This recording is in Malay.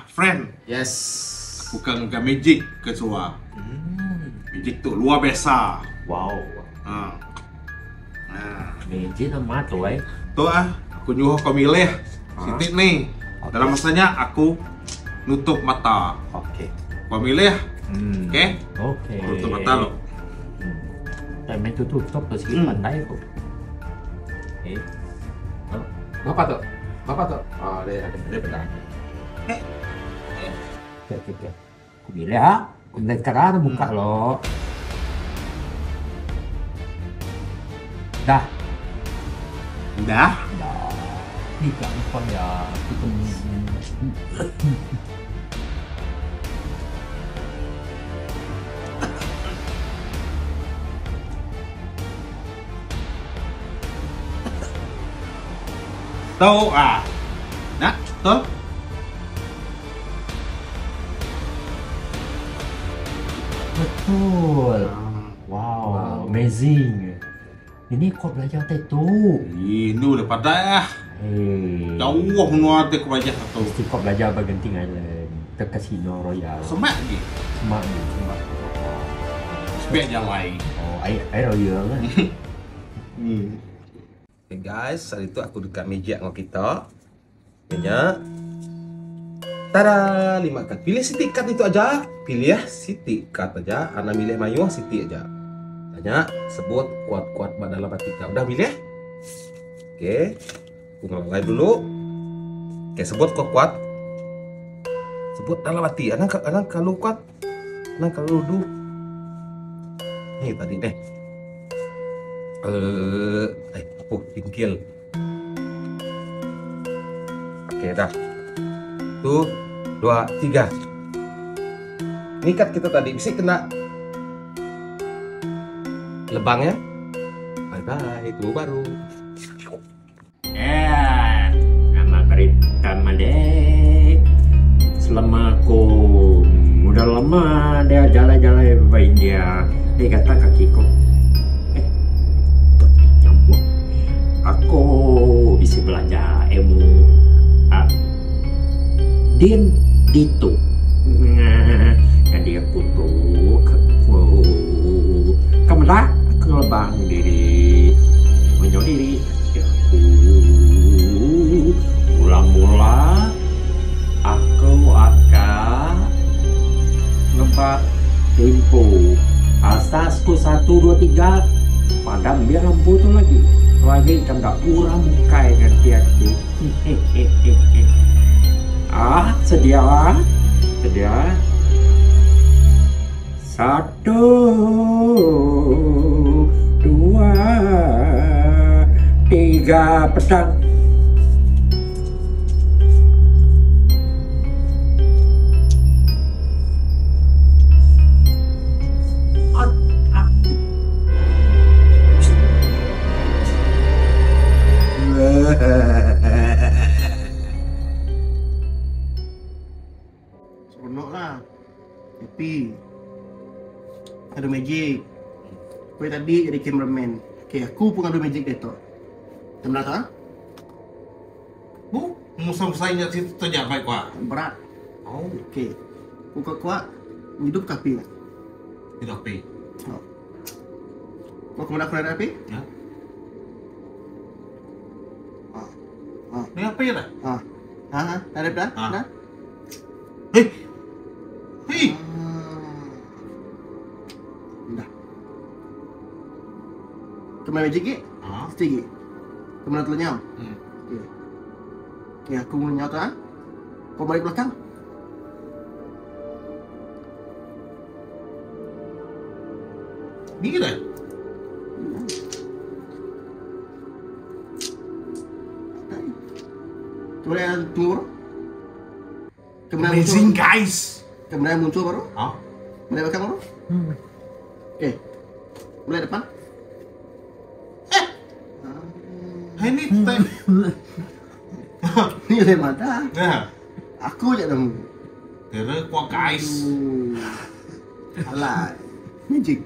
Friend. Yes. Bukan magic kecoa. Magic tu luar biasa. Wow. Magic nama tu Tuh aku nyuruh kau milih Siti nih. Dalam masanya aku nutup mata. Oke. Kau milih, oke? Oke. Nutup mata lo. Tại main tutup tuh sih pandai kok. Oke. Bapak tuh. Oh, ada benar. Oke. Aku bilang ya, aku lihat karena buka lo. Dah. Udah. Ini gampang ya. Tahu nah, betul. Betul. Wow, amazing. Ini kau belajar tattoo. Ini udah pada jauh nuat ke belajar tattoo. Mesti kau belajar Genting Island, ke Casino Royal. Semak lagi. Semak. Semak jalan. Oh, air royal kan. Oke guys, saat itu aku dekat meja sama kita. Meja. Tada, 5 cut. Pilih Siti cut itu aja. Pilih ya, Siti cut aja. Ana milih Mayu, Siti aja. Tanya, sebut kuat-kuat dalam hati kita. Udah milih? Oke. Aku ngelalai dulu. Oke, sebut kuat-kuat. Sebut dalam hati. Anak kalau kuat. Anak kalau duduk. Nih tadi deh. Apa? Tingkil. Oke, dah. 1, 2, 3. Nikat kita tadi bisa kena lebangnya. Bye-bye, itu baru. Nama berita Madek. Selama aku udah lama dia jalan-jalan baik dia. Dia kata kakiku, nyambung. Aku bisa belajar ilmu Din Dito. Kan dia kutuk kemudian aku ngelebang diri menjauh diri aku mula-mula aku akan ngebak tempo asasku 1, 2, 3 padam biar lampu itu lagi kan gak kurang mukai nanti aku. Sedia 1, 2, 3 pedang. Seronok lah. Happy. Ada magic. Kau tadi jadi cameraman. Okay, aku pun ada magic dia tu. Macam mana tak? Musang-musangnya situ saja baik kuat. Berat. Oh. Okay. Kau kuat hidup ke api kan? Itu api. Oh. Kau kemana aku dari api? Ya. Ini apa ya dah? Ada dah? Dah? Hei. Dah. Kemana magic ke? Sedikit. Kemana telenyam? Okay. Okay, aku menyau tu Kau balik belakang. Ni dah. Kemudian tunggu baru. Amazing guys. Kemudian muncul baru. Mulai belakang baru. Okey. Mulai depan. Ini teh. Ni dari mana? Nah, Aku je dah. kira kuat guys. Alah. Magic.